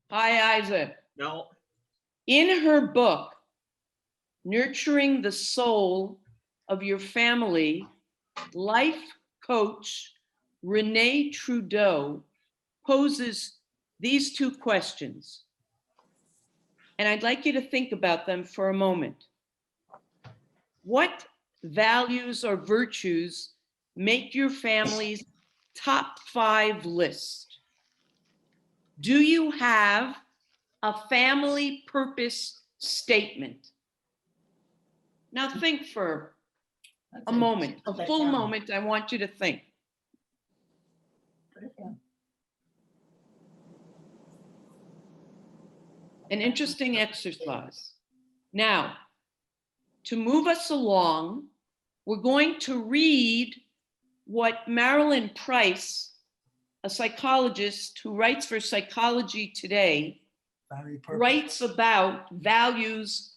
Hi, Isaac. No. In her book, Nurturing the Soul of Your Family, life coach Renee Trudeau poses these two questions. And I'd like you to think about them for a moment. What values or virtues make your family's top 5 list? Do you have a family purpose statement? Now think for a moment, a full moment. I want you to think. Put it down. An interesting exercise. Now, to move us along, we're going to read what Marilyn Price, a psychologist who writes for Psychology Today, writes about values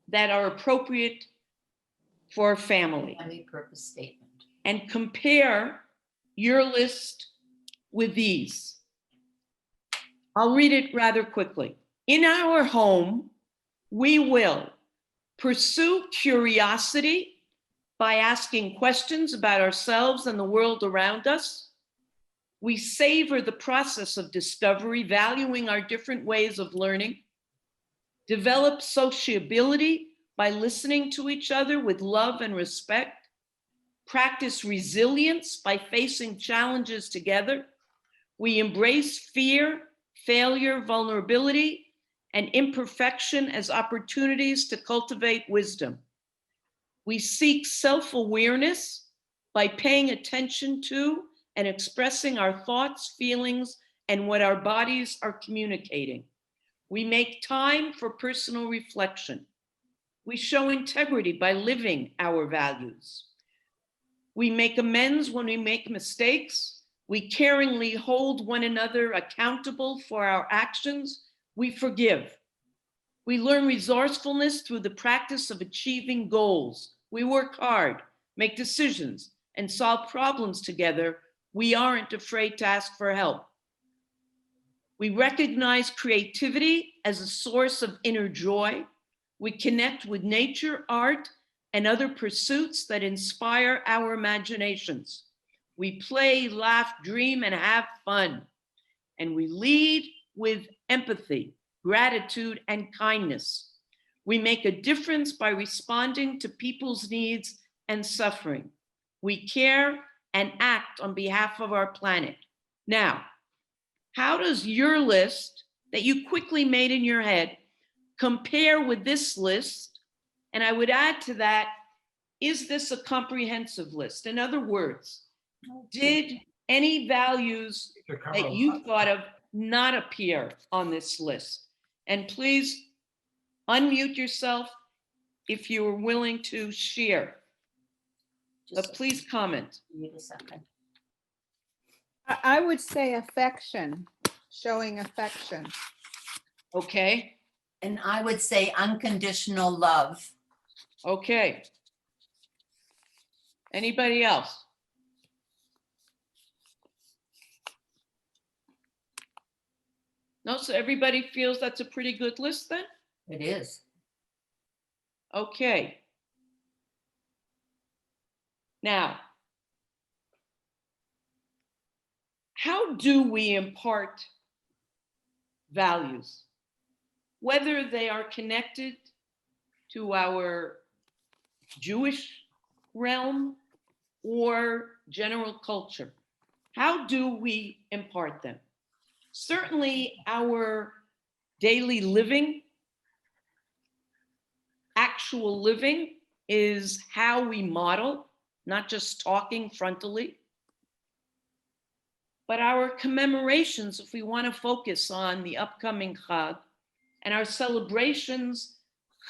that are appropriate for a family. Family purpose statement. And compare your list with these. I'll read it rather quickly. In our home, we will pursue curiosity by asking questions about ourselves and the world around us. We savor the process of discovery, valuing our different ways of learning. Develop sociability by listening to each other with love and respect. Practice resilience by facing challenges together. We embrace fear, failure, vulnerability, and imperfection as opportunities to cultivate wisdom. We seek self-awareness by paying attention to and expressing our thoughts, feelings, and what our bodies are communicating. We make time for personal reflection. We show integrity by living our values. We make amends when we make mistakes. We caringly hold one another accountable for our actions. We forgive. We learn resourcefulness through the practice of achieving goals. We work hard, make decisions, and solve problems together. We aren't afraid to ask for help. We recognize creativity as a source of inner joy. We connect with nature, art, and other pursuits that inspire our imaginations. We play, laugh, dream, and have fun. And we lead with empathy, gratitude, and kindness. We make a difference by responding to people's needs and suffering. We care and act on behalf of our planet. Now, how does your list that you quickly made in your head compare with this list? And I would add to that, is this a comprehensive list? In other words, did any values that you thought of not appear on this list? And please unmute yourself if you are willing to share. But please comment. Give me a second. I would say affection, showing affection. Okay, And I would say unconditional love. okay. Anybody else? No, so everybody feels that's a pretty good list then? It is. Okay. Now, how do we impart values? Whether they are connected to our Jewish realm or general culture. How do we impart them? Certainly our daily living, actual living is how we model, not just talking frontally. But our commemorations, if we want to focus on the upcoming Chag, and our celebrations,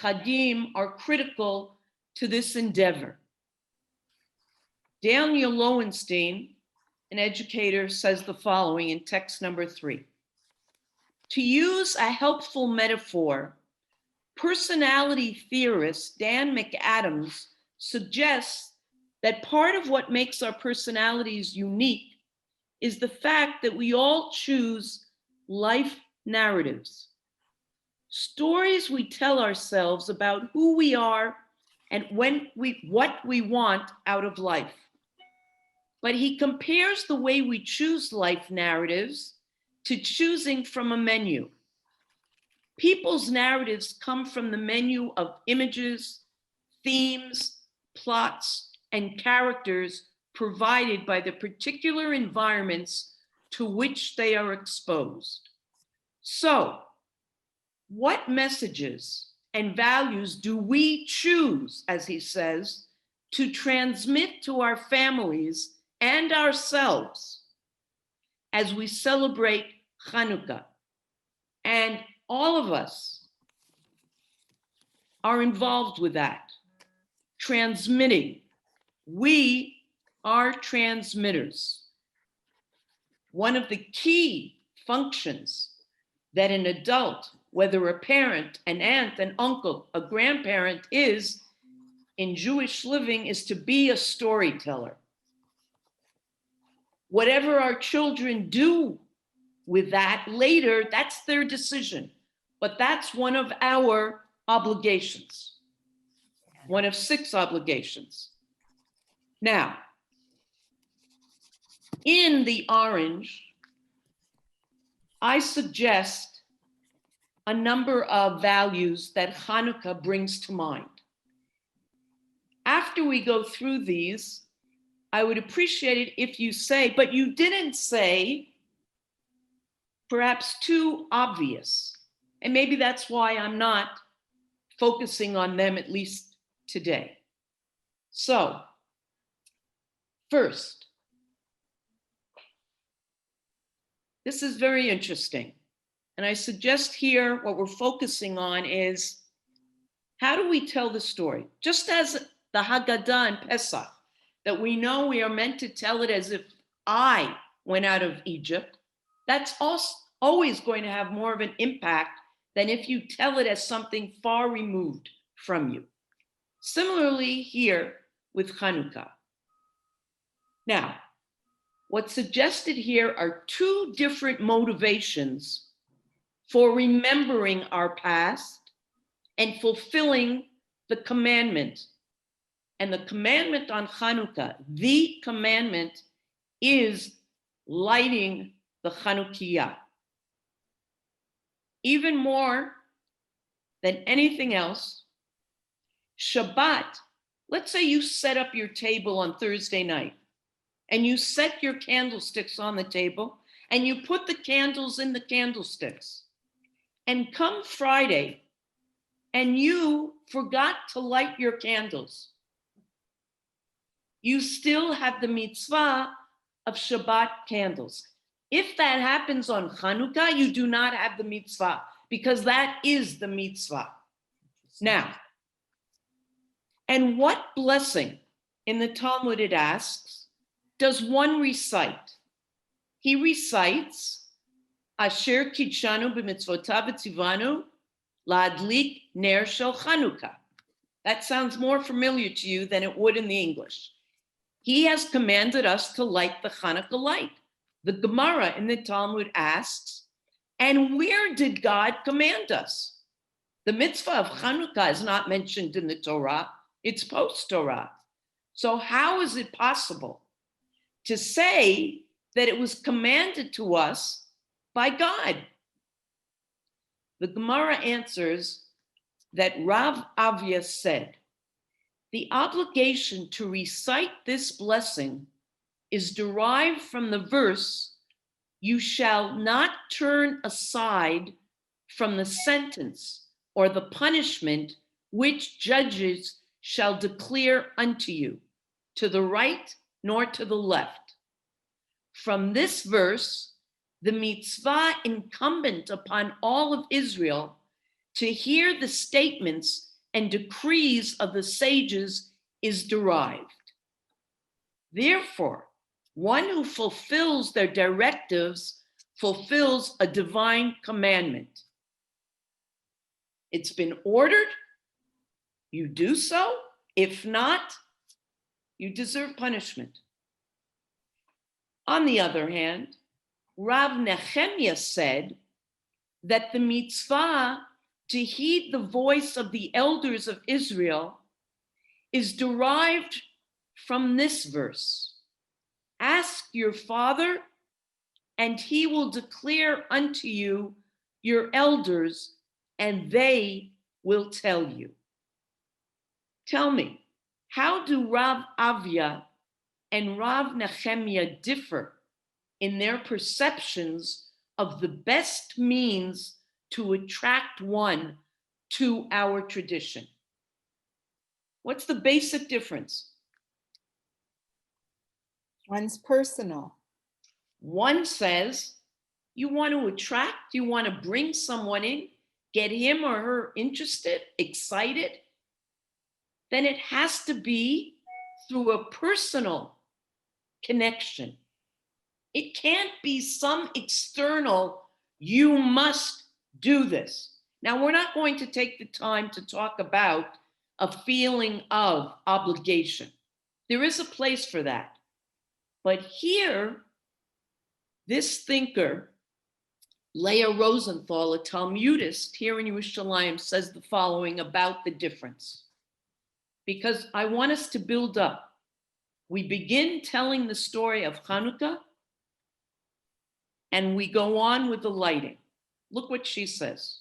Chagim, are critical to this endeavor. Daniel Lowenstein, an educator, says the following in text number 3. To use a helpful metaphor, personality theorist Dan McAdams suggests that part of what makes our personalities unique is the fact that we all choose life narratives, stories we tell ourselves about who we are and what we want out of life. But he compares the way we choose life narratives to choosing from a menu. People's narratives come from the menu of images, themes, plots, and characters provided by the particular environments to which they are exposed. So, what messages and values do we choose, as he says, to transmit to our families and ourselves as we celebrate Hanukkah? And all of us are involved with that, transmitting. We are transmitters. One of the key functions that an adult, whether a parent, an aunt, an uncle, a grandparent, is in Jewish living is to be a storyteller. Whatever our children do with that later, that's their decision. But that's one of our obligations, one of 6 obligations. Now, in the orange, I suggest a number of values that Hanukkah brings to mind. After we go through these, I would appreciate it if you say, but you didn't say, perhaps too obvious. And maybe that's why I'm not focusing on them, at least today. So, first, this is very interesting. And I suggest here what we're focusing on is how do we tell the story? Just as the Haggadah in Pesach, that we know we are meant to tell it as if I went out of Egypt, that's also always going to have more of an impact than if you tell it as something far removed from you. Similarly here with Hanukkah. Now, what's suggested here are 2 different motivations for remembering our past and fulfilling the commandment. And the commandment on Hanukkah, the commandment, is lighting the Chanukiah. Even more than anything else, Shabbat, let's say you set up your table on Thursday night and you set your candlesticks on the table and you put the candles in the candlesticks. And come Friday, and you forgot to light your candles. You still have the mitzvah of Shabbat candles. If that happens on Hanukkah, you do not have the mitzvah, because that is the mitzvah. Now, and what blessing in the Talmud, it asks, does one recite? He recites, Asher kitshanu b'mitzvotav v'tzivanu la'adlik ner shel Chanukah. That sounds more familiar to you than it would in the English. He has commanded us to light the Hanukkah light. The Gemara in the Talmud asks, and where did God command us? The mitzvah of Hanukkah is not mentioned in the Torah, it's post-Torah. So how is it possible to say that it was commanded to us by God? The Gemara answers that Rav Avia said, the obligation to recite this blessing is derived from the verse, you shall not turn aside from the sentence or the punishment which judges shall declare unto you, to the right nor to the left. From this verse, the mitzvah incumbent upon all of Israel to hear the statements and decrees of the sages is derived. Therefore, one who fulfills their directives fulfills a divine commandment. It's been ordered, you do so. If not, you deserve punishment. On the other hand, Rav Nehemiah said that the mitzvah to heed the voice of the elders of Israel is derived from this verse. Ask your father, and he will declare unto you your elders, and they will tell you. Tell me, how do Rav Avia and Rav Nehemiah differ in their perceptions of the best means to attract one to our tradition? What's the basic difference? One's personal. One says, you want to attract, you want to bring someone in, get him or her interested, excited, then it has to be through a personal connection. It can't be some external, you must do this. Now, we're not going to take the time to talk about a feeling of obligation. There is a place for that. But here, this thinker, Leah Rosenthal, a Talmudist here in Yerushalayim, says the following about the difference. Because I want us to build up. We begin telling the story of Hanukkah, and we go on with the lighting. Look what she says.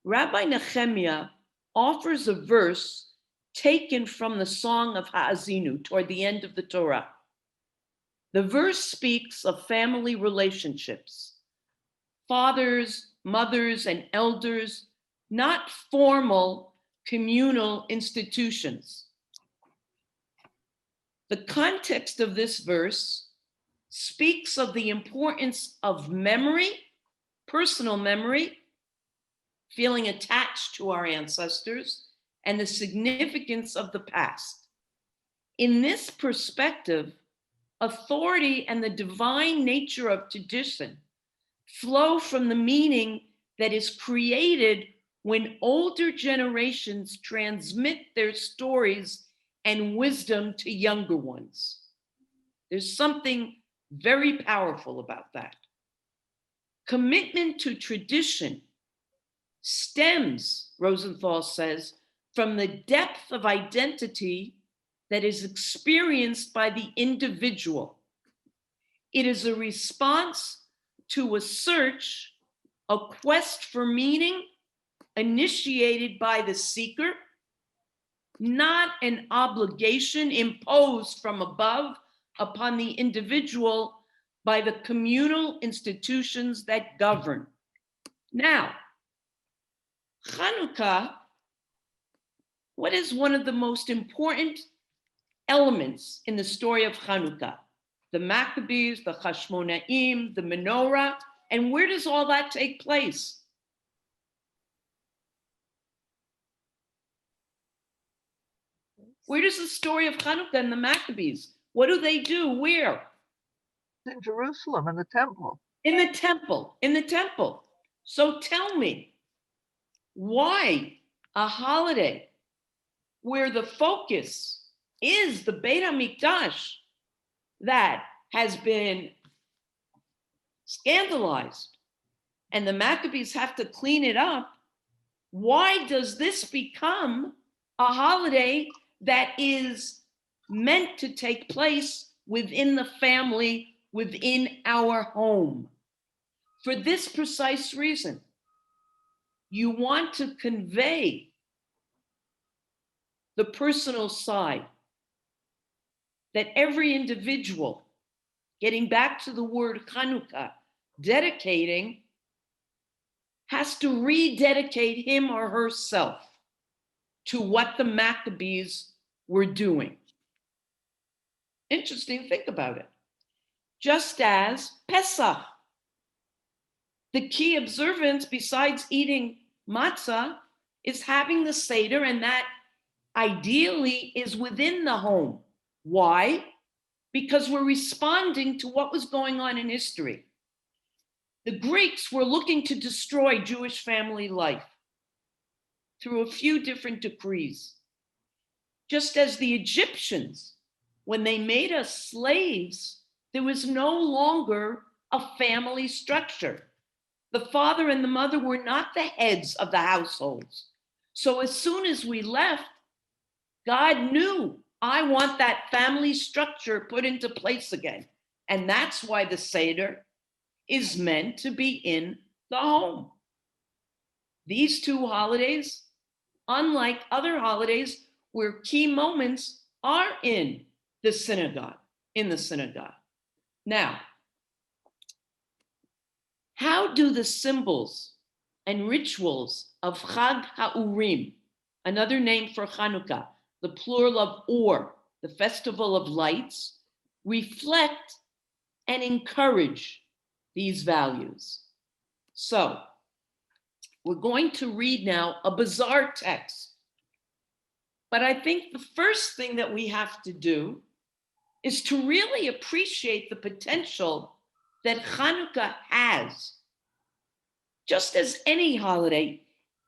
Rabbi Nehemiah offers a verse taken from the Song of Ha'azinu toward the end of the Torah. The verse speaks of family relationships, fathers, mothers, and elders, not formal communal institutions. The context of this verse speaks of the importance of memory, personal memory, feeling attached to our ancestors, and the significance of the past. In this perspective, authority and the divine nature of tradition flow from the meaning that is created when older generations transmit their stories and wisdom to younger ones. There's something very powerful about that. Commitment to tradition stems, Rosenthal says, from the depth of identity that is experienced by the individual. It is a response to a search, a quest for meaning initiated by the seeker, not an obligation imposed from above upon the individual by the communal institutions that govern. Now, Hanukkah, what is one of the most important elements in the story of Hanukkah? The Maccabees, the Hashmonaim, the menorah, and where does all that take place? Where does the story of Hanukkah and the Maccabees, what do they do? Where? In Jerusalem, in the temple. In the temple, in the temple. So tell me, why a holiday where the focus is the Beit HaMikdash that has been scandalized and the Maccabees have to clean it up, why does this become a holiday that is meant to take place within the family, within our home? For this precise reason, you want to convey the personal side, that every individual, getting back to the word Hanukkah, dedicating, has to rededicate him or herself to what the Maccabees were doing. Interesting, think about it. Just as Pesach, the key observance besides eating matzah is having the Seder, and that ideally is within the home. Why? Because we're responding to what was going on in history. The Greeks were looking to destroy Jewish family life through a few different decrees. Just as the Egyptians, when they made us slaves, there was no longer a family structure. The father and the mother were not the heads of the households. So as soon as we left, God knew, I want that family structure put into place again. And that's why the Seder is meant to be in the home. These two holidays, unlike other holidays where key moments are in the synagogue. Now, how do the symbols and rituals of Chag HaUrim, another name for Hanukkah, the plural of Or, the festival of lights, reflect and encourage these values? So, we're going to read now a bizarre text. But I think the first thing that we have to do is to really appreciate the potential that Hanukkah has. Just as any holiday,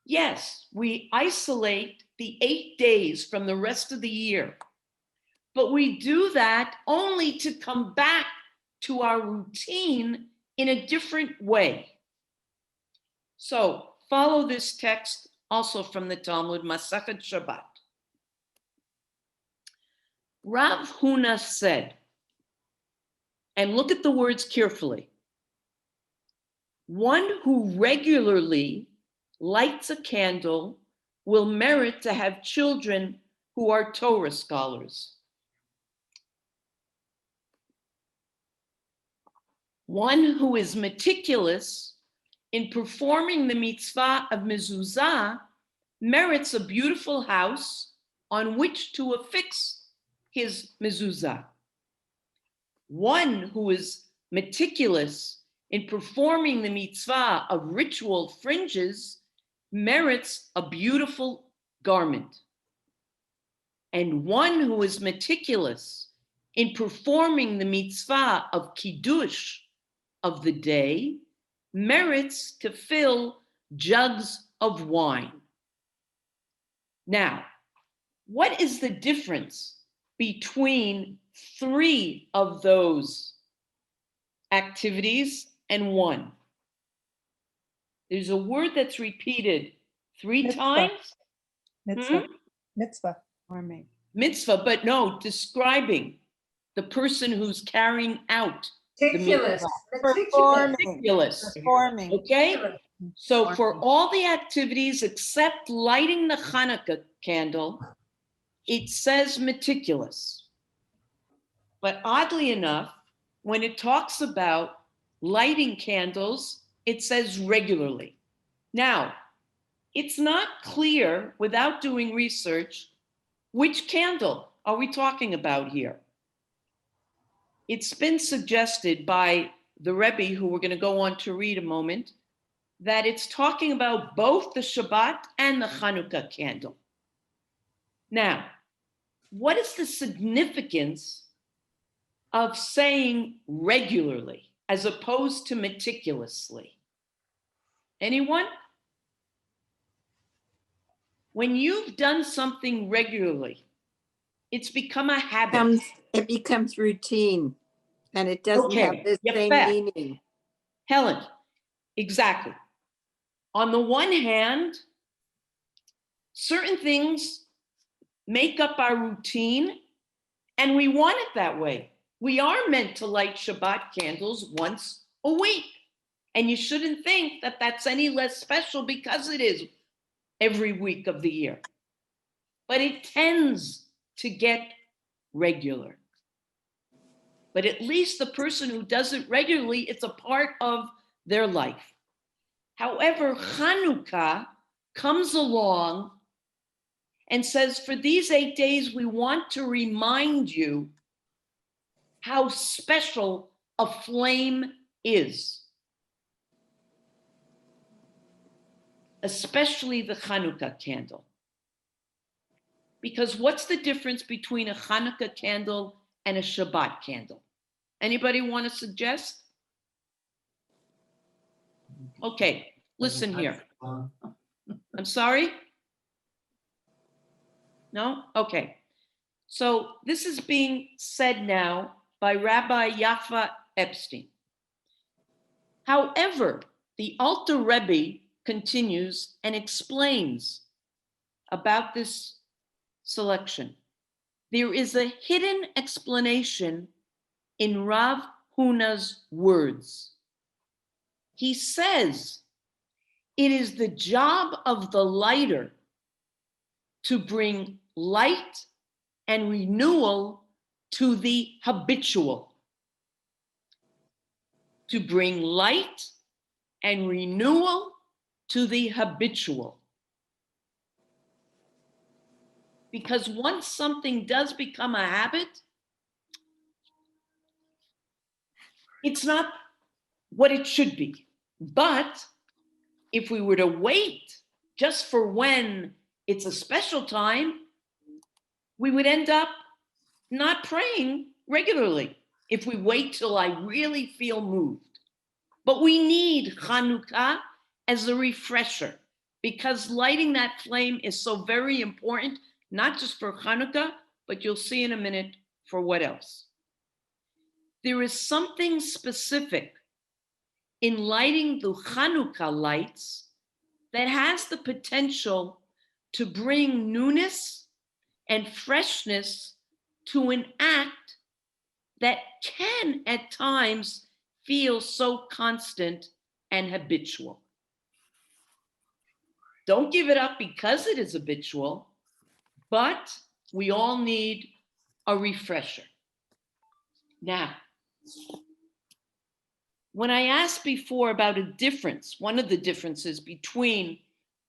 yes, we isolate the 8 days from the rest of the year, but we do that only to come back to our routine in a different way. So follow this text also from the Talmud, Masachet Shabbat. Rav Huna said, and look at the words carefully, one who regularly lights a candle will merit to have children who are Torah scholars. One who is meticulous in performing the mitzvah of mezuzah merits a beautiful house on which to affix his mezuzah. One who is meticulous in performing the mitzvah of ritual fringes merits a beautiful garment. And one who is meticulous in performing the mitzvah of kiddush of the day merits to fill jugs of wine. Now, what is the difference between 3 of those activities and 1? There's a word that's repeated 3 Mitzvah. times. Mitzvah. Mitzvah. Forming. Mitzvah, but no, describing the person who's carrying out the Meticulous. mitzvah. Performing. Meticulous. Performing. Okay? So for all the activities except lighting the Hanukkah candle, it says meticulous. But oddly enough, when it talks about lighting candles, it says regularly. Now, it's not clear without doing research, which candle are we talking about here? It's been suggested by the Rebbe, who we're going to go on to read a moment, that it's talking about both the Shabbat and the Hanukkah candle. Now, what is the significance of saying regularly as opposed to meticulously? Anyone? When you've done something regularly, it's become a habit. It becomes routine, and it doesn't Okay, have the same yep. meaning. Helen, exactly. On the one hand, certain things make up our routine, and we want it that way. We are meant to light Shabbat candles once a week. And you shouldn't think that that's any less special because it is every week of the year. But it tends to get regular. But at least the person who does it regularly, it's a part of their life. However, Hanukkah comes along and says, for these 8 days, we want to remind you how special a flame is. Especially the Hanukkah candle. Because what's the difference between a Hanukkah candle and a Shabbat candle? Anybody want to suggest? Okay, listen here. I'm sorry? No? Okay. So this is being said now by Rabbi Yafa Epstein. However, the Alter Rebbe continues and explains about this selection. There is a hidden explanation in Rav Huna's words. He says, it is the job of the lighter to bring light and renewal to the habitual. To bring light and renewal to the habitual. Because once something does become a habit, it's not what it should be. But if we were to wait just for when it's a special time, we would end up not praying regularly if we wait till I really feel moved. But we need Hanukkah as a refresher, because lighting that flame is so very important, not just for Hanukkah, but you'll see in a minute for what else. There is something specific in lighting the Hanukkah lights that has the potential to bring newness and freshness to an act that can at times feel so constant and habitual. Don't give it up because it is habitual, but we all need a refresher. Now, when I asked before about a difference, one of the differences between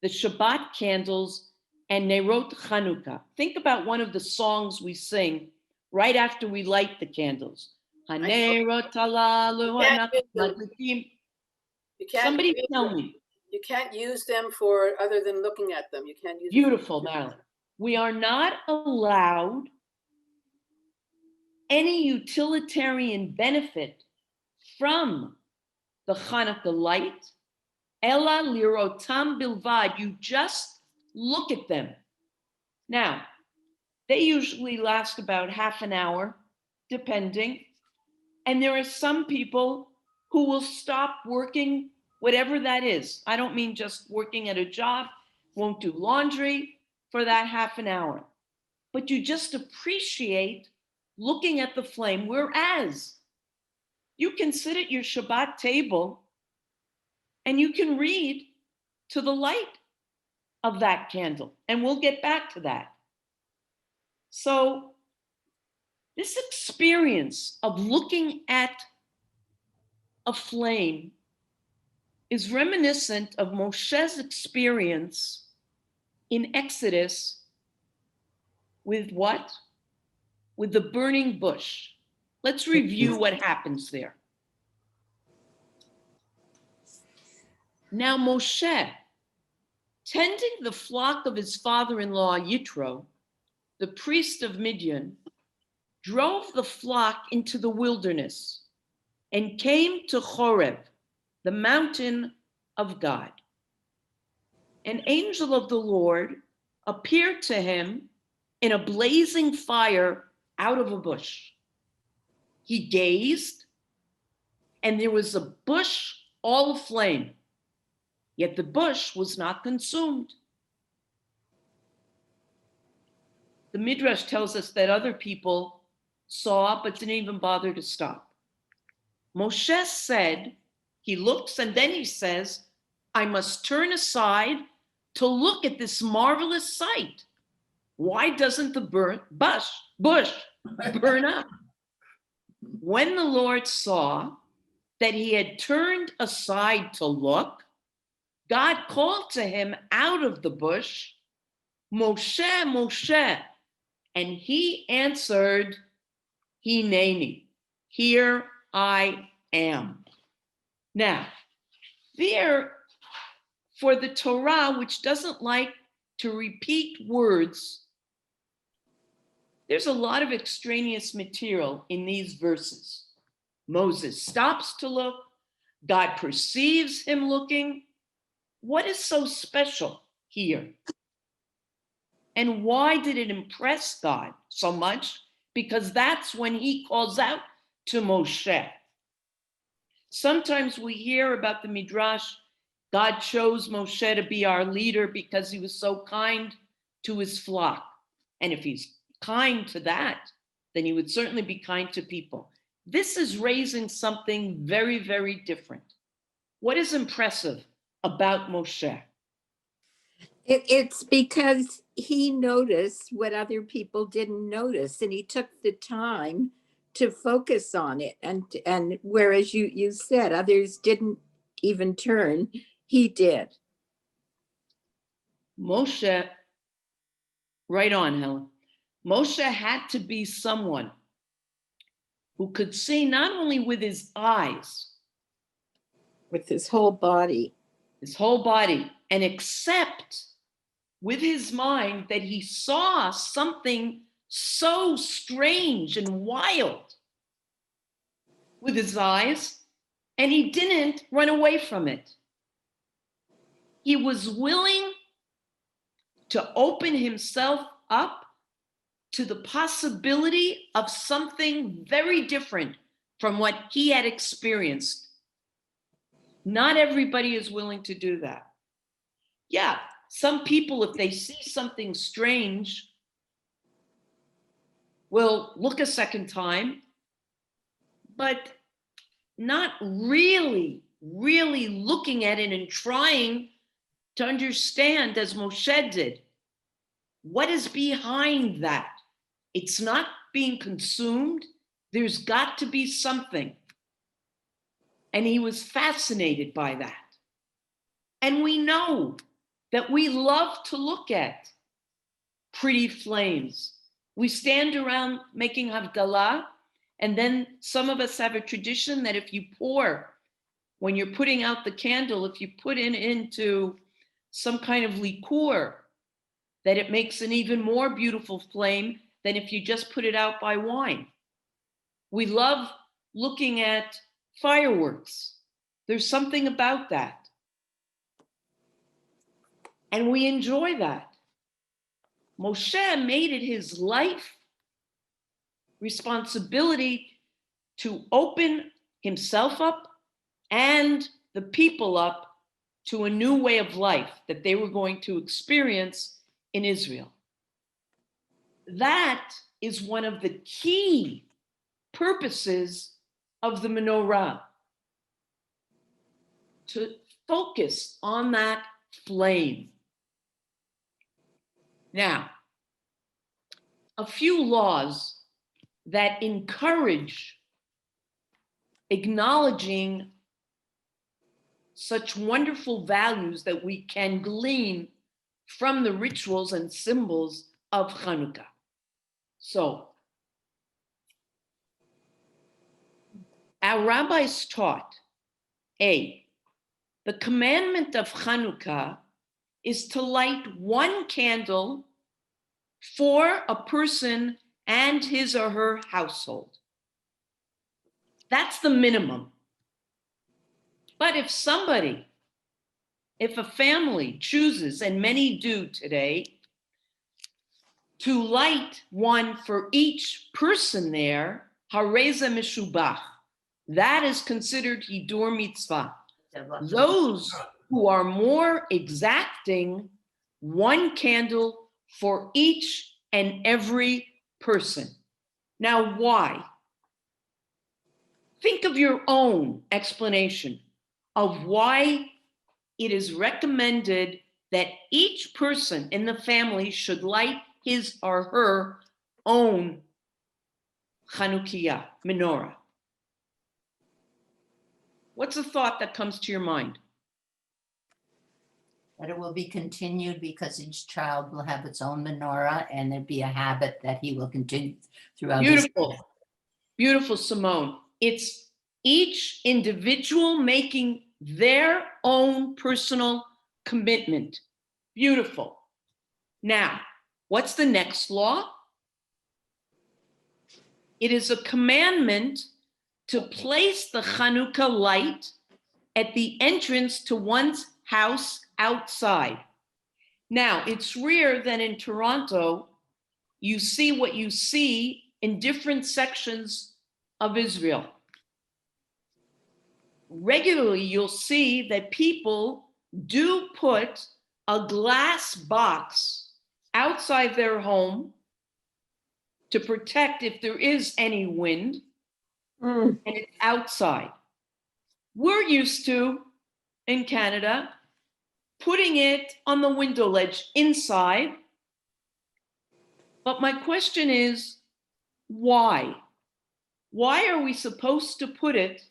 the Shabbat candles and Nerot Hanukkah, think about one of the songs we sing right after we light the candles. Hanerot halalu madlikim. You can't Somebody use tell them. me. You can't use them for other than looking at them. You can't use Beautiful, Marilyn. We are not allowed any utilitarian benefit from the Hanukkah light. Ella lirotam bilvad. You just look at them. Now, they usually last about half an hour, depending. And there are some people who will stop working, whatever that is. I don't mean just working at a job, won't do laundry for that half an hour. But you just appreciate looking at the flame, whereas you can sit at your Shabbat table and you can read to the light of that candle. And we'll get back to that. So this experience of looking at a flame is reminiscent of Moshe's experience in Exodus with what? With the burning bush. Let's review what happens there. Now Moshe, tending the flock of his father-in-law Yitro, the priest of Midian, drove the flock into the wilderness and came to Horeb, the mountain of God. An angel of the Lord appeared to him in a blazing fire out of a bush. He gazed, and there was a bush all aflame, yet the bush was not consumed. The Midrash tells us that other people saw, but didn't even bother to stop. Moshe said, he looks and then he says, I must turn aside to look at this marvelous sight. Why doesn't the bush burn up? When the Lord saw that he had turned aside to look, God called to him out of the bush, Moshe, Moshe. And he answered, Hineni, here I am. Now, there, for the Torah, which doesn't like to repeat words, there's a lot of extraneous material in these verses. Moses stops to look. God perceives him looking. What is so special here? And why did it impress God so much? Because that's when he calls out to Moshe. Sometimes we hear about the Midrash, God chose Moshe to be our leader because he was so kind to his flock. And if he's kind to that, then he would certainly be kind to people. This is raising something very, very different. What is impressive about Moshe? It's because he noticed what other people didn't notice, and he took the time to focus on it. And whereas you said others didn't even turn, he did. Moshe, right on, Helen. Moshe had to be someone who could see not only with his eyes, With his whole body. and accept with his mind that he saw something so strange and wild with his eyes, and he didn't run away from it. He was willing to open himself up to the possibility of something very different from what he had experienced. Not everybody is willing to do that. Yeah, some people, if they see something strange, will look a second time, but not really looking at it and trying to understand, as Moshe did, what is behind that. It's not being consumed. There's got to be something. And he was fascinated by that. And we know that we love to look at pretty flames. We stand around making Havdalah, and then some of us have a tradition that if you pour, when you're putting out the candle, if you put it into some kind of liqueur, that it makes an even more beautiful flame than if you just put it out by wine. We love looking at fireworks. There's something about that. And we enjoy that. Moshe made it his life responsibility to open himself up and the people up to a new way of life that they were going to experience in Israel. That is one of the key purposes of the menorah, to focus on that flame. Now, a few laws that encourage acknowledging such wonderful values that we can glean from the rituals and symbols of Hanukkah. So, our rabbis taught, A, the commandment of Hanukkah is to light one candle for a person and his or her household. That's the minimum. But if a family chooses, and many do today, to light one for each person there, hareza mishubach, that is considered hidur mitzvah. Those who are more exacting, one candle for each and every person. Now, why? Think of your own explanation of why it is recommended that each person in the family should light his or her own Chanukiah, menorah. What's the thought that comes to your mind? That it will be continued because each child will have its own menorah, and there'd be a habit that he will continue throughout his Beautiful. Beautiful, Simone. It's each individual making their own personal commitment. Beautiful. Now, what's the next law? It is a commandment to place the Hanukkah light at the entrance to one's house outside. Now, it's rare that in Toronto, you see what you see in different sections of Israel. regularly you'll see that people do put a glass box outside their home to protect if there is any wind, Mm, and it's outside. We're used to, in Canada, putting it on the window ledge inside. But my question is, why? Why are we supposed to put it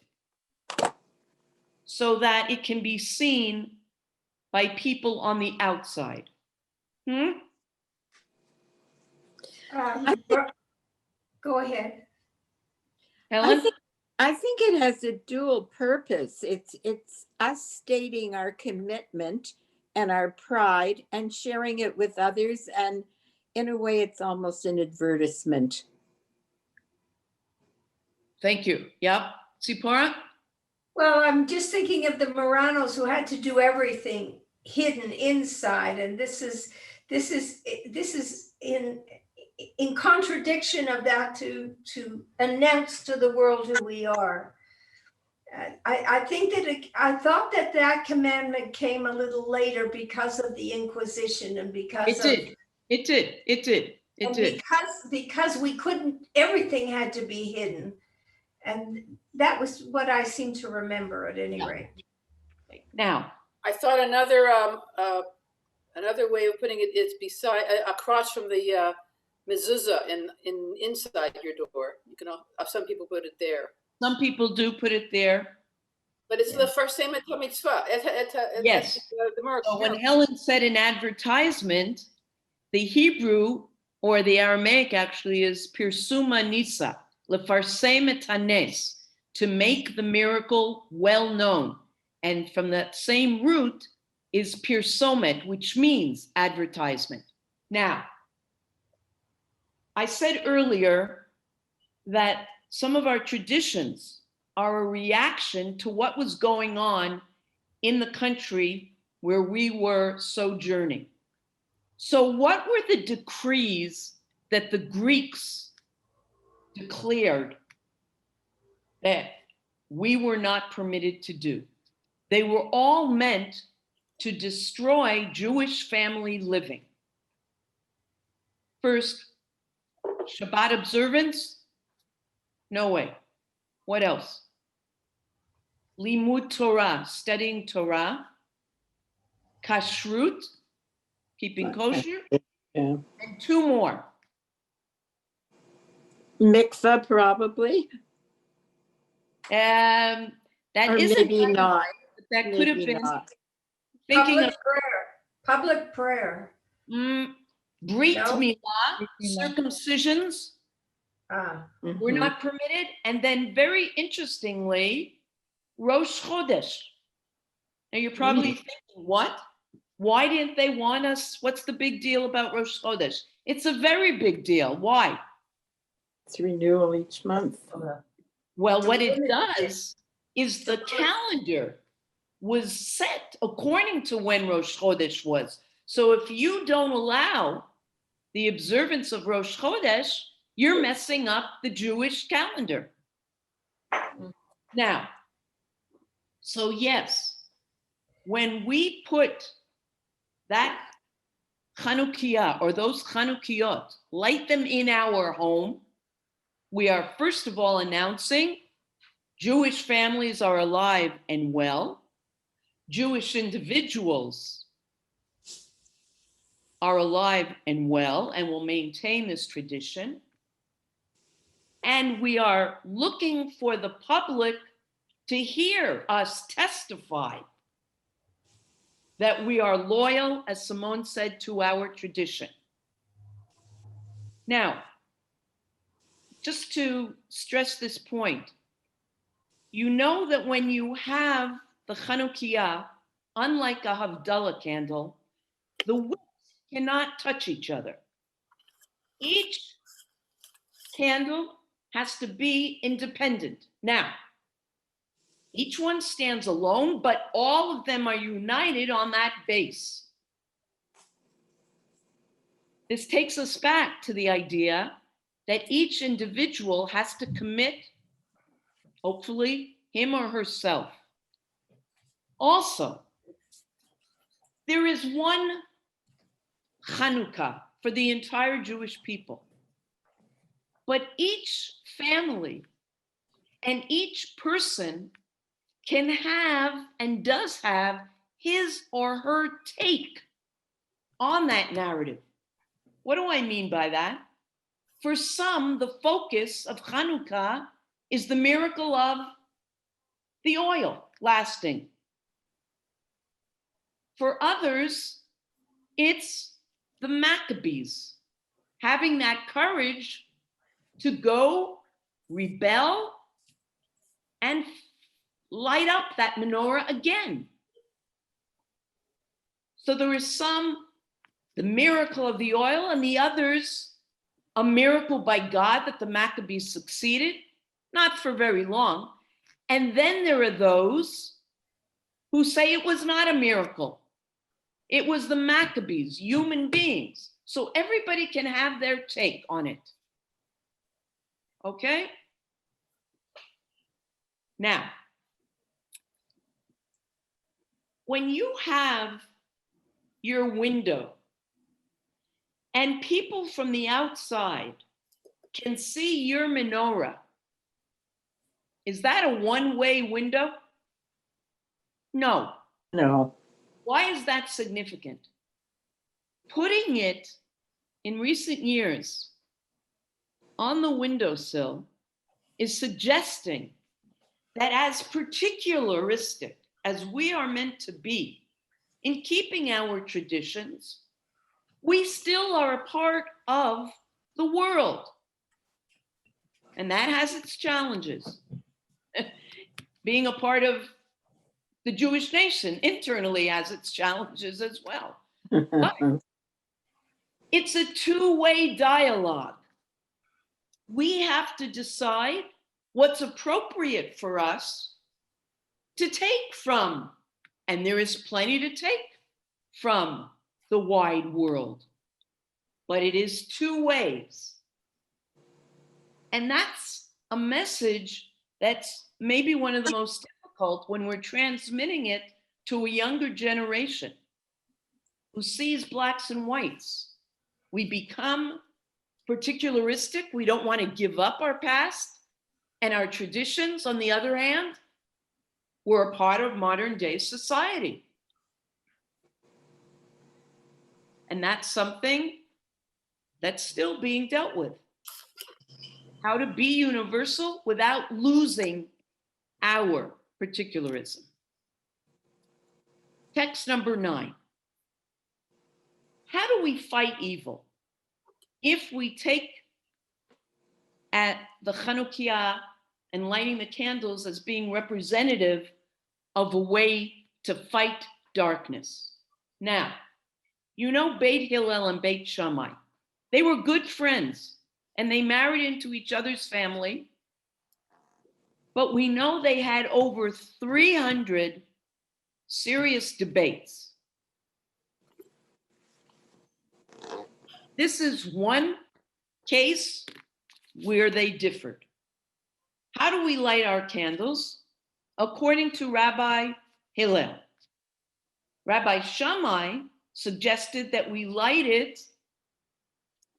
so that it can be seen by people on the outside? Hmm? Go ahead. Helen? I think it has a dual purpose. It's us stating our commitment and our pride and sharing it with others. And in a way, it's almost an advertisement. Thank you. Yep. Sipora? Well, I'm just thinking of the Moranos who had to do everything hidden inside, and this is in contradiction of that to announce to the world who we are. I think that I thought that commandment came a little later because of the Inquisition and because It did. because we couldn't, everything had to be hidden. And that was what I seem to remember at any rate. Now, I thought another way of putting it is beside, across from the mezuzah in inside your door. You can, some people put it there. some people do put it there. But it's the first same mitzvah. Yes. So when Helen said in advertisement, the Hebrew or the Aramaic actually is pirsuma nisa, lefarsem et hanes, to make the miracle well known. And from that same root is pirsomet, which means advertisement. Now, I said earlier that some of our traditions are a reaction to what was going on in the country where we were sojourning. So what were the decrees that the Greeks declared that we were not permitted to do? They were all meant to destroy Jewish family living. First, Shabbat observance? No way. What else? Limud Torah, studying Torah. Kashrut, keeping kosher. Yeah. And two more. Mikvah, probably. That Or isn't maybe not. that could have Maybe been not. thinking of Public prayer. Brit No? Milah, circumcisions were Mhm. not permitted. And then very interestingly, Rosh Chodesh. Now you're probably thinking, what? Why didn't they want us? What's the big deal about Rosh Chodesh? It's a very big deal. Why? It's renewal each month. Well, what it does is the calendar was set according to when Rosh Chodesh was. So if you don't allow the observance of Rosh Chodesh, you're messing up the Jewish calendar. Now, so yes, when we put that Chanukiah or those Chanukiot, light them in our home, we are first of all announcing Jewish families are alive and well. Jewish individuals are alive and well and will maintain this tradition. And we are looking for the public to hear us testify that we are loyal, as Simone said, to our tradition. Now, just to stress this point, you know that when you have the Chanukiah, unlike a Havdalah candle, the wicks cannot touch each other. Each candle has to be independent. Now, each one stands alone, but all of them are united on that base. This takes us back to the idea that each individual has to commit, hopefully, him or herself Also, there is one Hanukkah for the entire Jewish people. But each family and each person can have and does have his or her take on that narrative. What do I mean by that? For some, the focus of Hanukkah is the miracle of the oil lasting. For others, it's the Maccabees having that courage to go rebel and light up that menorah again. So there is some, the miracle of the oil, and the others, a miracle by God that the Maccabees succeeded, not for very long. And then there are those who say it was not a miracle. It was the Maccabees, human beings. So everybody can have their take on it. Okay? Now, when you have your window and people from the outside can see your menorah, is that a one-way window? No. No. Why is that significant? Putting it in recent years on the windowsill is suggesting that as particularistic as we are meant to be in keeping our traditions, we still are a part of the world. And that has its challenges. Being a part of the Jewish nation internally has its challenges as well. But it's a two-way dialogue. We have to decide what's appropriate for us to take from, and there is plenty to take from the wide world, but it is two ways. And that's a message that's maybe one of the most difficult when we're transmitting it to a younger generation who sees blacks and whites. We become particularistic. We don't want to give up our past. And our traditions, on the other hand, were a part of modern day society. And that's something that's still being dealt with. How to be universal without losing our particularism. Text number 9. How do we fight evil? If we take at the Hanukkah and lighting the candles as being representative of a way to fight darkness. Now, you know Beit Hillel and Beit Shammai. They were good friends and they married into each other's family. But we know they had over 300 serious debates. This is one case where they differed. How do we light our candles? According to Rabbi Hillel. Rabbi Shammai suggested that we light it,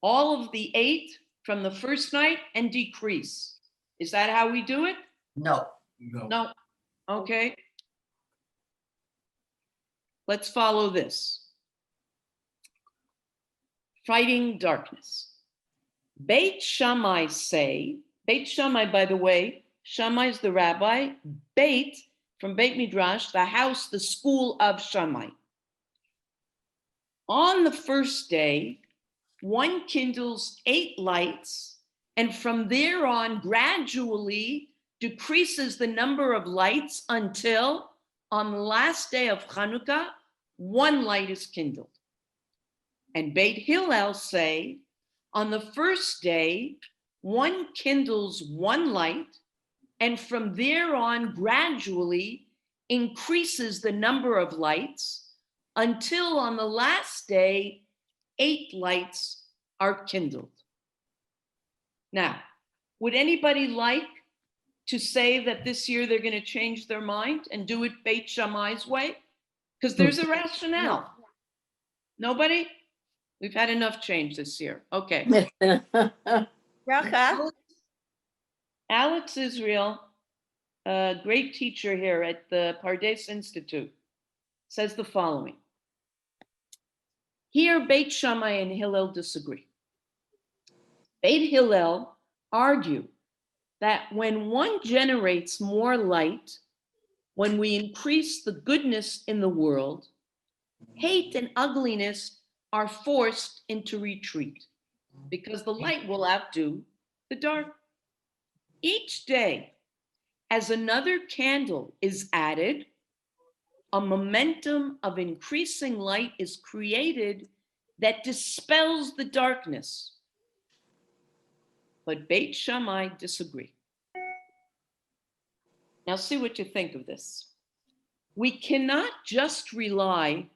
all of the 8 from the first night, and decrease. Is that how we do it? No. No. Okay. Let's follow this. Fighting darkness. Beit Shammai say, Beit Shammai, by the way, Shammai is the rabbi, Beit, from Beit Midrash, the house, the school of Shammai. On the first day, one kindles 8 lights, and from there on gradually decreases the number of lights until on the last day of Hanukkah, 1 light is kindled. And Beit Hillel say, on the first day, one kindles 1 light, and from there on gradually increases the number of lights until on the last day, 8 lights are kindled. Now, would anybody like to say that this year they're going to change their mind and do it Beit Shammai's way? Because there's a rationale. Nobody? We've had enough change this year. Okay. Bracha. Alex Israel, a great teacher here at the Pardes Institute, says the following. Here, Beit Shammai and Hillel disagree. Beit Hillel argue that when one generates more light, when we increase the goodness in the world, hate and ugliness are forced into retreat because the light will outdo the dark. Each day, as another candle is added, a momentum of increasing light is created that dispels the darkness. But Beit Shammai disagree. Now see what you think of this. We cannot just rely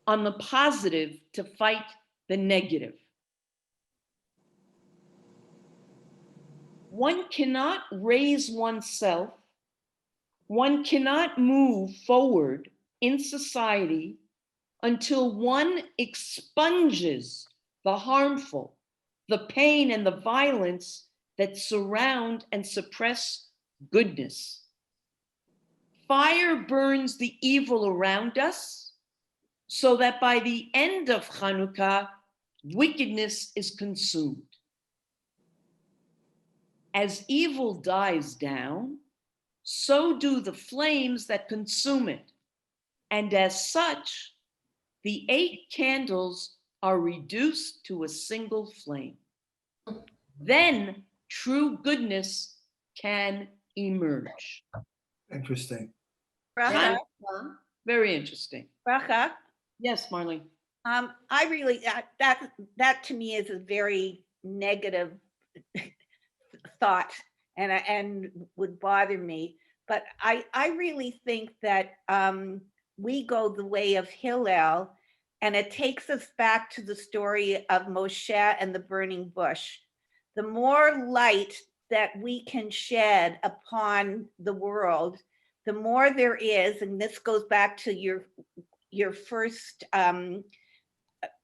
on the positive to fight the negative. One cannot raise oneself, one cannot move forward in society until one expunges the harmful, the pain and the violence that surround and suppress goodness. Fire burns the evil around us so that by the end of Hanukkah, wickedness is consumed. As evil dies down, so do the flames that consume it. And as such, the 8 candles are reduced to a single flame. Then true goodness can emerge. Interesting. Bracha. Very interesting. Bracha. Yes, Marlene. I really, that to me is a very negative thought and would bother me. But I really think that we go the way of Hillel, and it takes us back to the story of Moshe and the burning bush. The more light that we can shed upon the world, the more there is, and this goes back to your first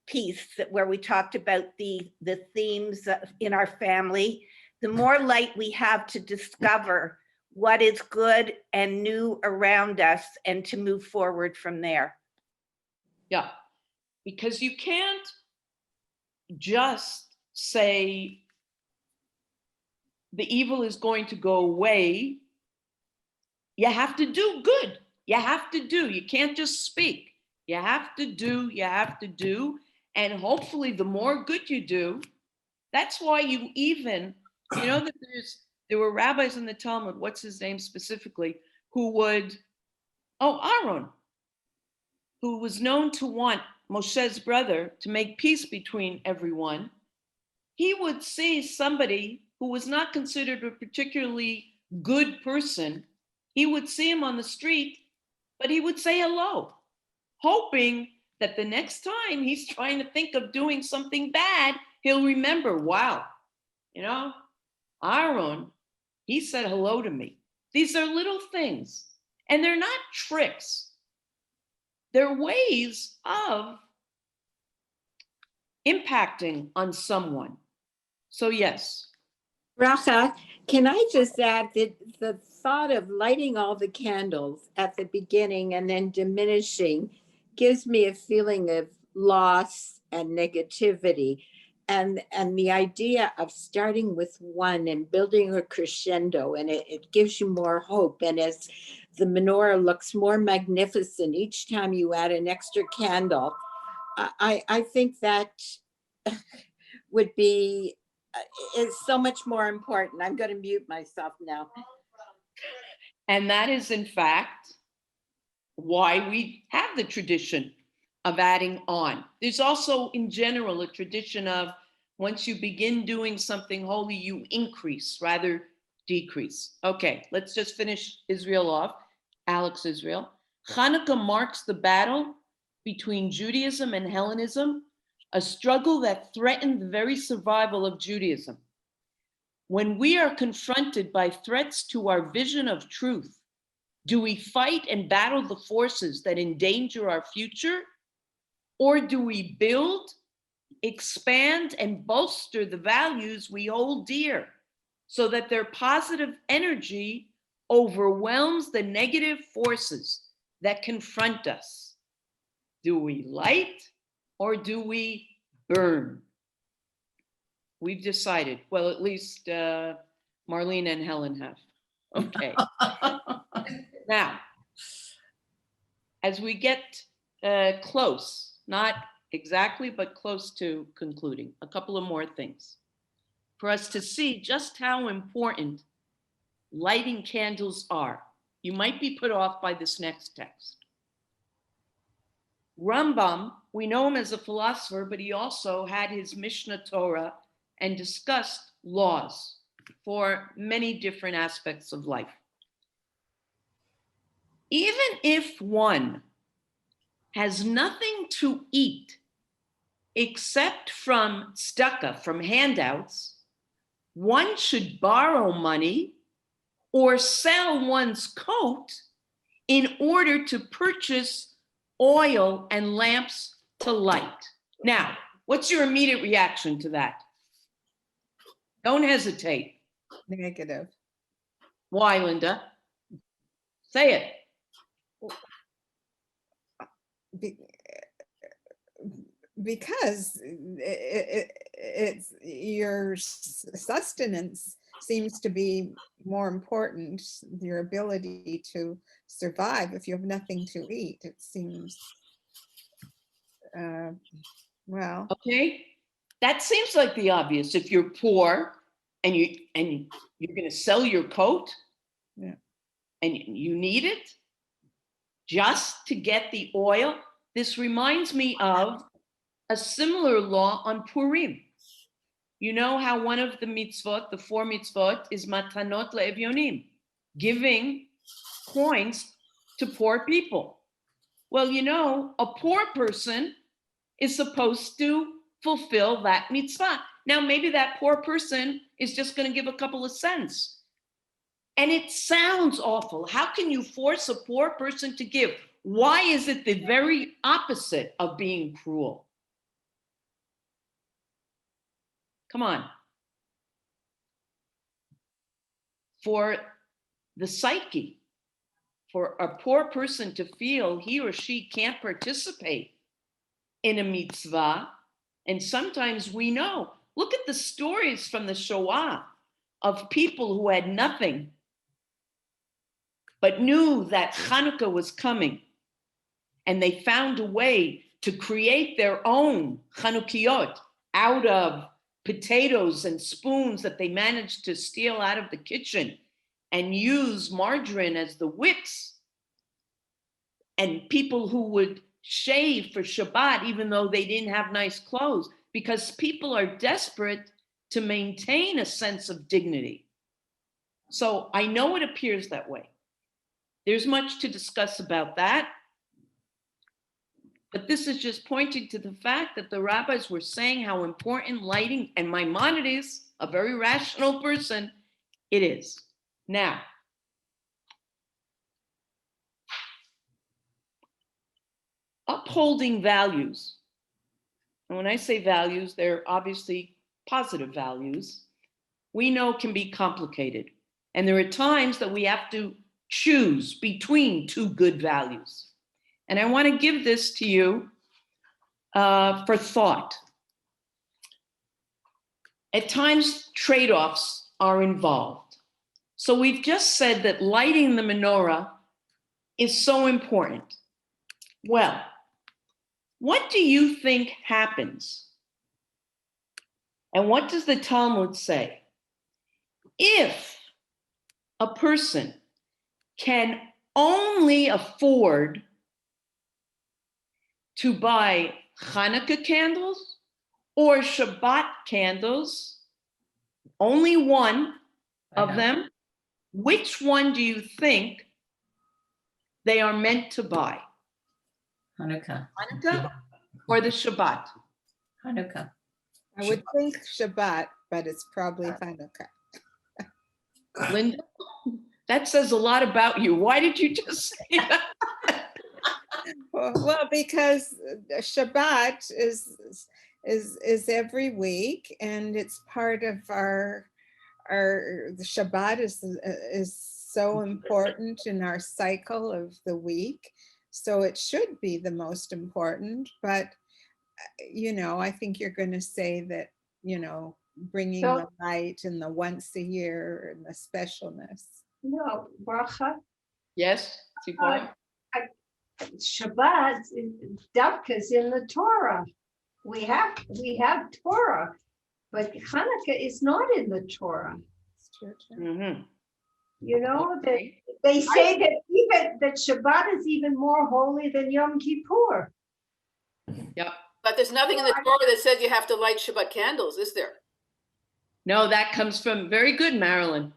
piece where we talked about the themes in our family, the more light we have to discover what is good and new around us and to move forward from there. Yeah, because you can't just say the evil is going to go away. You have to do good. You have to do. You can't just speak. You have to do. You have to do. And hopefully the more good you do, that's why you even, you know, that there were rabbis in the Talmud, what's his name specifically, who would, Aaron, who was known to want Moshe's brother to make peace between everyone. He would see somebody who was not considered a particularly good person. He would see him on the street, but he would say hello, hoping that the next time he's trying to think of doing something bad, he'll remember, wow, you know, Aaron, he said hello to me. These are little things, and they're not tricks. They're ways of impacting on someone. So yes. Bracha, can I just add that the thought of lighting all the candles at the beginning and then diminishing gives me a feeling of loss and negativity. And the idea of starting with one and building a crescendo, and it gives you more hope. And as the menorah looks more magnificent each time you add an extra candle, I think that would be is so much more important. I'm going to mute myself now. And that is, in fact, why we have the tradition of adding on. There's also, in general, a tradition of once you begin doing something holy, you increase, rather decrease. Okay, let's just finish Israel off. Alex Israel. Hanukkah marks the battle between Judaism and Hellenism, a struggle that threatened the very survival of Judaism. When we are confronted by threats to our vision of truth, do we fight and battle the forces that endanger our future? Or do we build, expand, and bolster the values we hold dear so that their positive energy overwhelms the negative forces that confront us? Do we light or do we burn? We've decided. Well, at least Marlene and Helen have. Okay. Now, as we get close, not exactly, but close to concluding, a couple of more things for us to see just how important lighting candles are. You might be put off by this next text. Rambam, we know him as a philosopher, but he also had his Mishnah Torah and discussed laws for many different aspects of life. Even if one has nothing to eat except from tzedakah, from handouts, one should borrow money or sell one's coat in order to purchase oil and lamps to light. Now, what's your immediate reaction to that? Don't hesitate. Negative. Why, Linda? Say it. Because it's your sustenance seems to be more important, your ability to survive if you have nothing to eat. It seems, well, Okay, that seems like the obvious. If you're poor and you're going to sell your coat, yeah. and you need it just to get the oil. This reminds me of a similar law on Purim. You know how one of the mitzvot, the 4 mitzvot, is matanot le'evyonim, giving coins to poor people. Well, you know, a poor person is supposed to fulfill that mitzvah. Now, maybe that poor person is just going to give a couple of cents. And it sounds awful. How can you force a poor person to give? Why is it the very opposite of being cruel? Come on. For the psyche, for a poor person to feel he or she can't participate in a mitzvah, and sometimes we know, look at the stories from the Shoah of people who had nothing, but knew that Hanukkah was coming, and they found a way to create their own Chanukiot out of potatoes and spoons that they managed to steal out of the kitchen and use margarine as the wicks. And people who would shave for Shabbat, even though they didn't have nice clothes, because people are desperate to maintain a sense of dignity. So I know it appears that way. There's much to discuss about that. But this is just pointing to the fact that the rabbis were saying how important lighting, and Maimonides, a very rational person, it is. Now, upholding values. And when I say values, they're obviously positive values. We know can be complicated. And there are times that we have to choose between 2 good values. And I want to give this to you for thought. At times, trade-offs are involved. So we've just said that lighting the menorah is so important. Well, what do you think happens? And what does the Talmud say? If a person can only afford to buy Hanukkah candles or Shabbat candles, only one of them, which one do you think they are meant to buy? Hanukkah. Hanukkah or the Shabbat? Hanukkah. I would think Shabbat, but it's probably Hanukkah. Linda, that says a lot about you. Why did you just say that? Well, because Shabbat is every week, and it's part of the Shabbat is so important in our cycle of the week. So it should be the most important, but I think you're going to say that, bringing So- the light and the once a year and the specialness. No, Bracha, Yes, Tzipora? Shabbat, Davka's in the Torah. We have Torah, but Hanukkah is not in the Torah. It's true, too. Mhm. You know, that Okay. they say that even that Shabbat is even more holy than Yom Kippur. But there's nothing in the Torah that says you have to light Shabbat candles, is there? No, that comes from, very good, Marilyn.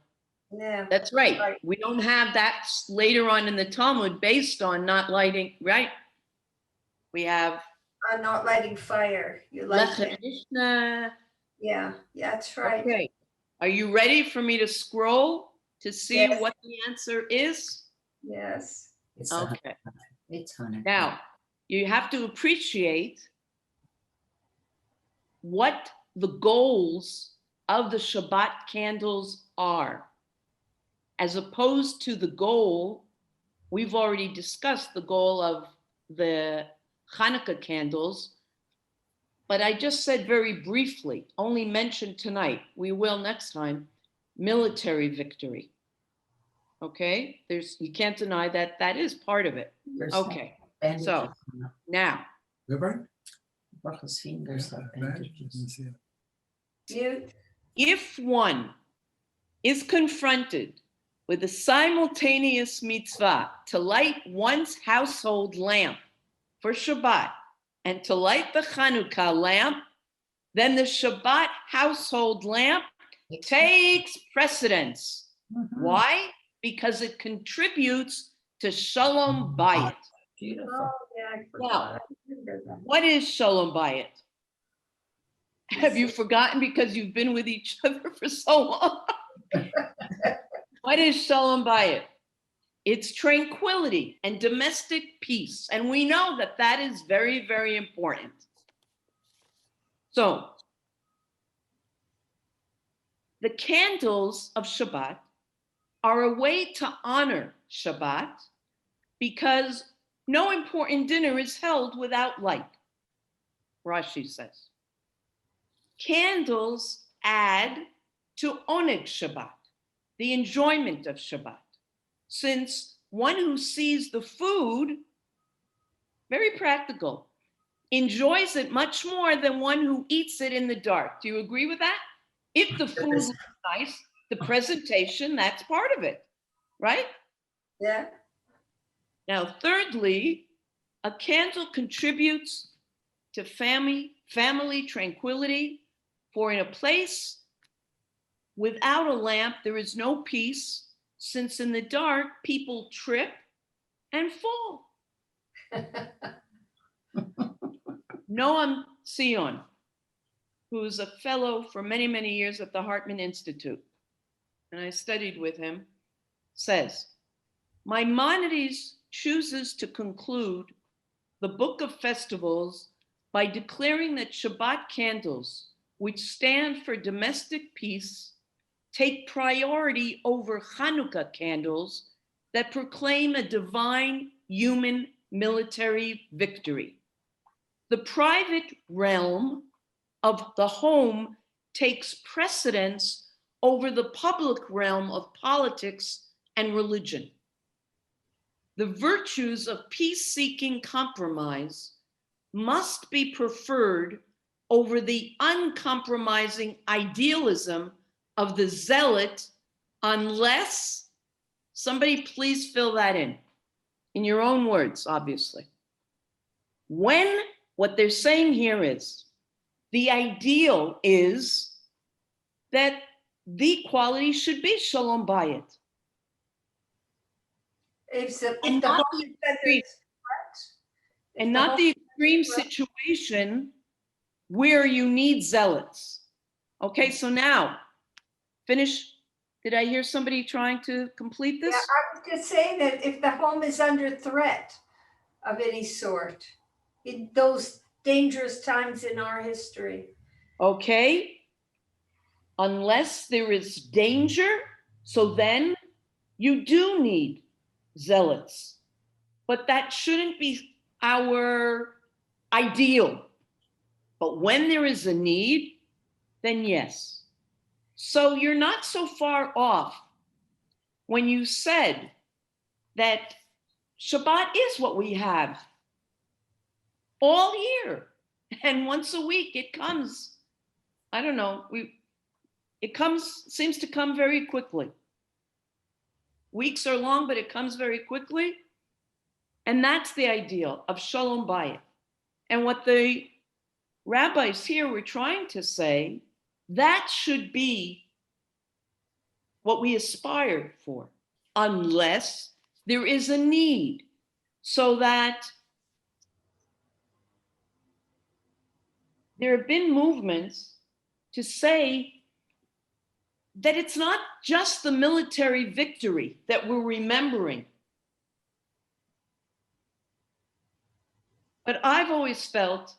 Yeah. That's right. Right. We don't have that later on in the Talmud based on not lighting, right? We have I'm not lighting fire. You light Lechem it. Mishnah. Yeah, that's right. Okay. Are you ready for me to scroll to see Yes. what the answer is? Yes. It's Okay. It's Hanukkah. Now, you have to appreciate what the goals of the Shabbat candles are, as opposed to the goal, we've already discussed the goal of the Hanukkah candles, but I just said very briefly, only mentioned tonight, we will next time, military victory. Okay, you can't deny that that is part of it. Fingers Okay, have bandages so on them. now, Bracha's fingers have bandages. You, if one is confronted with a simultaneous mitzvah to light one's household lamp for Shabbat and to light the Hanukkah lamp, then the Shabbat household lamp takes precedence. Mhm. Why? Because it contributes to Shalom Bayit. Beautiful. oh, yeah, I forgot. I remember that. What is Shalom Bayit? Have you forgotten because you've been with each other for so long? What is Shalom Bayit? It's tranquility and domestic peace. And we know that that is very, very important. So, the candles of Shabbat are a way to honor Shabbat because no important dinner is held without light, Rashi says. Candles add to oneg Shabbat, the enjoyment of Shabbat, since one who sees the food, very practical, enjoys it much more than one who eats it in the dark. Do you agree with that? If the food is nice, the presentation, that's part of it, right? Yeah. Now, thirdly, a candle contributes to family tranquility, for in a place without a lamp, there is no peace, since in the dark, people trip and fall. Noam Sion, who's a fellow for many, many years at the Hartman Institute, and I studied with him, says, Maimonides chooses to conclude the Book of Festivals by declaring that Shabbat candles, which stand for domestic peace, take priority over Hanukkah candles that proclaim a divine human military victory. The private realm of the home takes precedence over the public realm of politics and religion. The virtues of peace-seeking compromise must be preferred over the uncompromising idealism of the zealot, unless, somebody please fill that in your own words, obviously. When what they're saying here is, the ideal is that the quality should be Shalom Bayit. If the And not home the center extreme. is correct, if And not home the extreme center is correct, situation where you need zealots. Okay, so now finish Did I hear somebody trying to complete Yeah, this? I was just saying that if the home is under threat of any sort, in those dangerous times in our history. Okay. Unless there is danger, so then you do need zealots. But that shouldn't be our ideal. But when there is a need, then yes. So you're not so far off when you said that Shabbat is what we have all year. And once a week it comes. I don't know, seems to come very quickly. Weeks are long, but it comes very quickly. And that's the ideal of Shalom Bayit. And what the rabbis here were trying to say, that should be what we aspire for, unless there is a need, so that there have been movements to say that it's not just the military victory that we're remembering. But I've always felt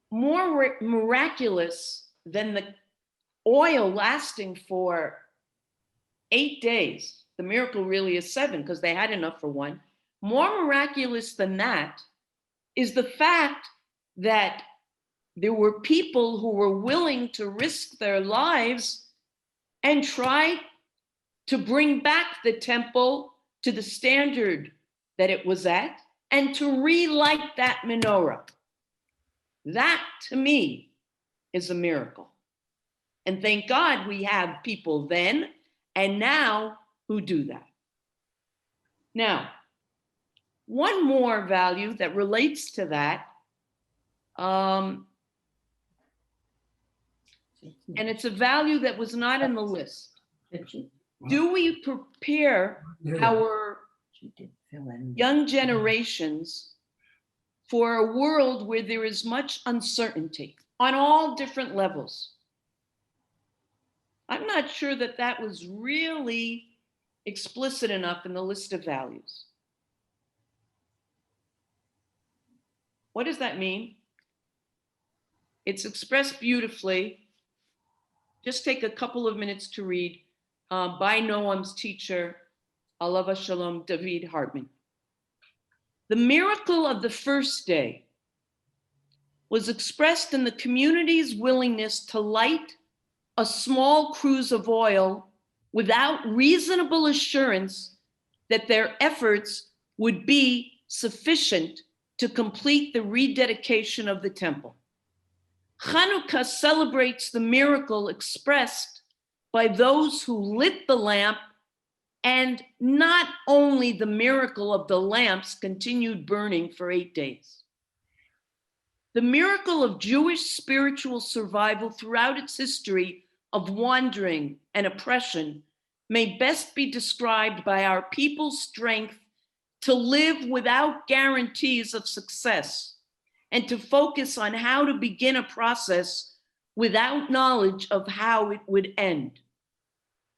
more miraculous than the oil lasting for 8 days. The miracle really is 7 because they had enough for one. More miraculous than that is the fact that there were people who were willing to risk their lives and try to bring back the temple to the standard that it was at and to relight that menorah. That, to me, is a miracle. And thank God we have people then and now who do that. Now, one more value that relates to that, and it's a value that was not in the list. Do we prepare our young generations for a world where there is much uncertainty on all different levels? I'm not sure that that was really explicit enough in the list of values. What does that mean? It's expressed beautifully. Just take a couple of minutes to read by Noam's teacher, Alav Shalom, David Hartman. The miracle of the first day was expressed in the community's willingness to light a small cruse of oil without reasonable assurance that their efforts would be sufficient to complete the rededication of the temple. Hanukkah celebrates the miracle expressed by those who lit the lamp, and not only the miracle of the lamps continued burning for 8 days. The miracle of Jewish spiritual survival throughout its history of wandering and oppression may best be described by our people's strength to live without guarantees of success and to focus on how to begin a process without knowledge of how it would end.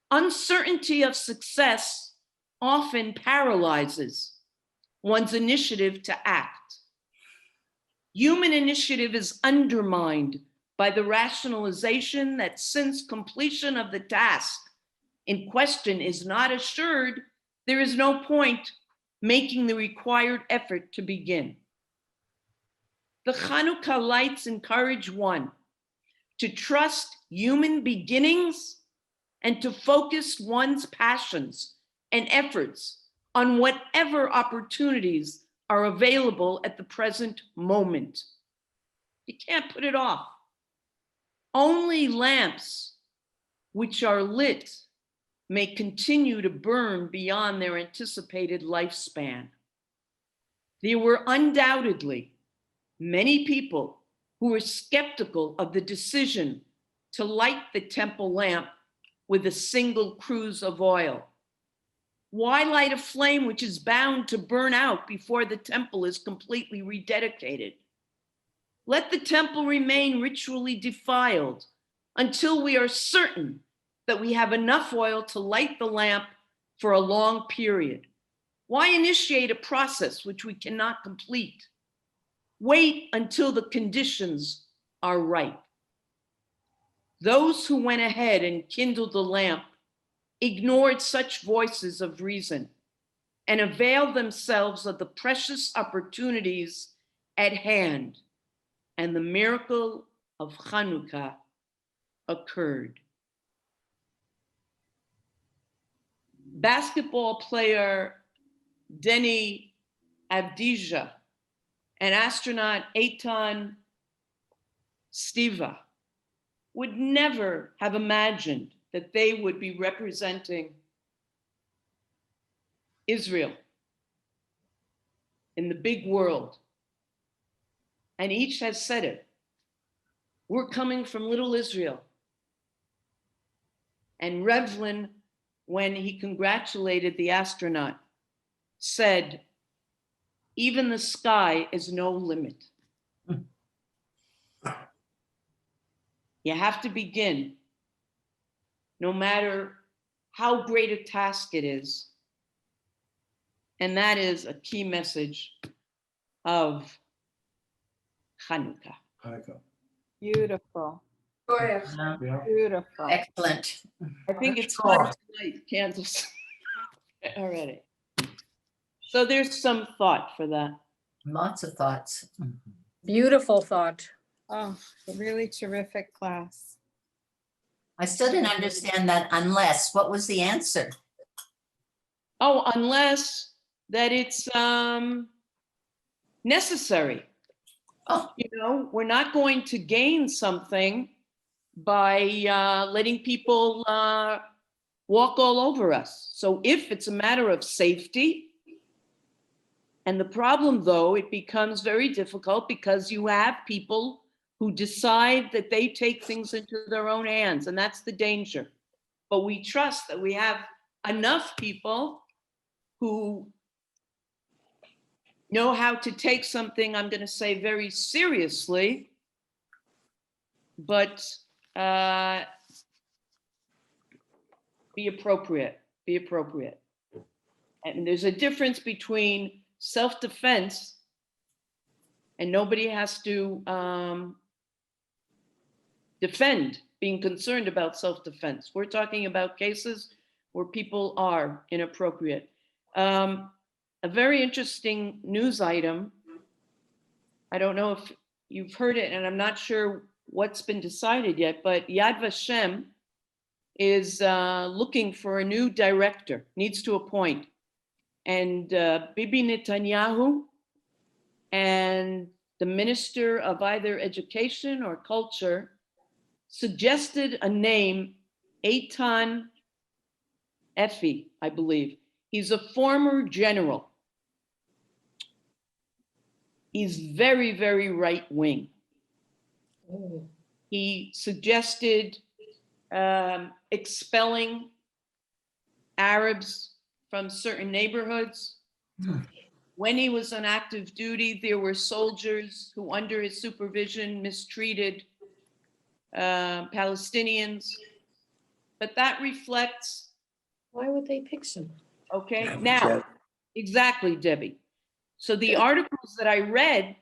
Uncertainty of success often paralyzes one's initiative to act. Human initiative is undermined by the rationalization that since completion of the task in question is not assured, there is no point making the required effort to begin. The Hanukkah lights encourage one to trust human beginnings and to focus one's passions and efforts on whatever opportunities are available at the present moment. You can't put it off. Only lamps which are lit may continue to burn beyond their anticipated lifespan. There were undoubtedly many people who were skeptical of the decision to light the temple lamp with a single cruse of oil. Why light a flame which is bound to burn out before the temple is completely rededicated? Let the temple remain ritually defiled until we are certain that we have enough oil to light the lamp for a long period. Why initiate a process which we cannot complete? Wait until the conditions are right. Those who went ahead and kindled the lamp ignored such voices of reason and availed themselves of the precious opportunities at hand, and the miracle of Hanukkah occurred. Basketball player Denny Avdija and astronaut Eitan Stiva would never have imagined that they would be representing Israel in the big world. And each has said it. We're coming from little Israel. And Revlin, when he congratulated the astronaut, said, even the sky is no limit. You have to begin, no matter how great a task it is. And that is a key message of Hanukkah. Hanukkah. Beautiful, Yeah. Yeah. beautiful. Excellent. I think it's time to light candles already. So there's some thought for that. Lots of thoughts. Beautiful thought. Oh, a really terrific class. I still didn't understand that unless. What was the answer? Oh, unless that it's necessary. Oh, You know, we're not going to gain something by letting people walk all over us. So if it's a matter of safety, and the problem though, it becomes very difficult because you have people who decide that they take things into their own hands, and that's the danger. But we trust that we have enough people who know how to take something, I'm going to say very seriously, but be appropriate, be appropriate. And there's a difference between self-defense, and nobody has to defend, being concerned about self-defense. We're talking about cases where people are inappropriate. A very interesting news item. I don't know if you've heard it, and I'm not sure what's been decided yet, but Yad Vashem is looking for a new director, needs to appoint. And Bibi Netanyahu and the Minister of either Education or Culture suggested a name, Eitan Effie, I believe. He's a former general. He's very, very right wing. He suggested expelling Arabs from certain neighborhoods. When he was on active duty, there were soldiers who, under his supervision, mistreated Palestinians. But that reflects. Why would they pick him? Okay, now, exactly, Debbie. So the articles that I read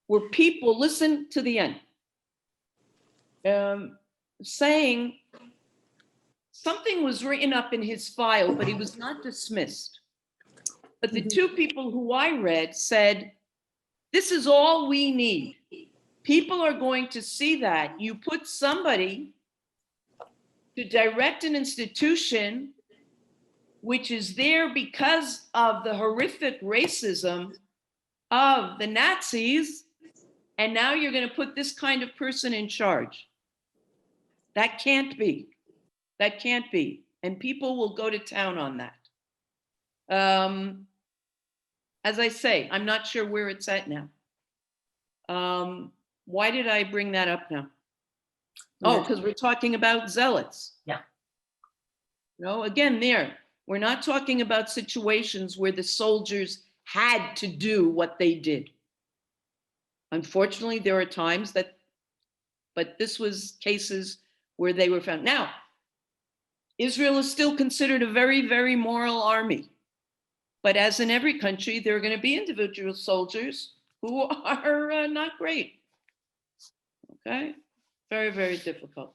were people, listen to the end, saying something was written up in his file, but he was not dismissed. But the two people who I read said, this is all we need. People are going to see that. You put somebody to direct an institution which is there because of the horrific racism of the Nazis, and now you're going to put this kind of person in charge. That can't be. That can't be. And people will go to town on that. As I say, I'm not sure where it's at now. Why did I bring that up now? Oh, because we're talking about zealots. Yeah. No, again, we're not talking about situations where the soldiers had to do what they did. Unfortunately, there are times that, but this was cases where they were found. Now, Israel is still considered a very, very moral army. But as in every country, there are going to be individual soldiers who are not great. Okay? Very, very difficult.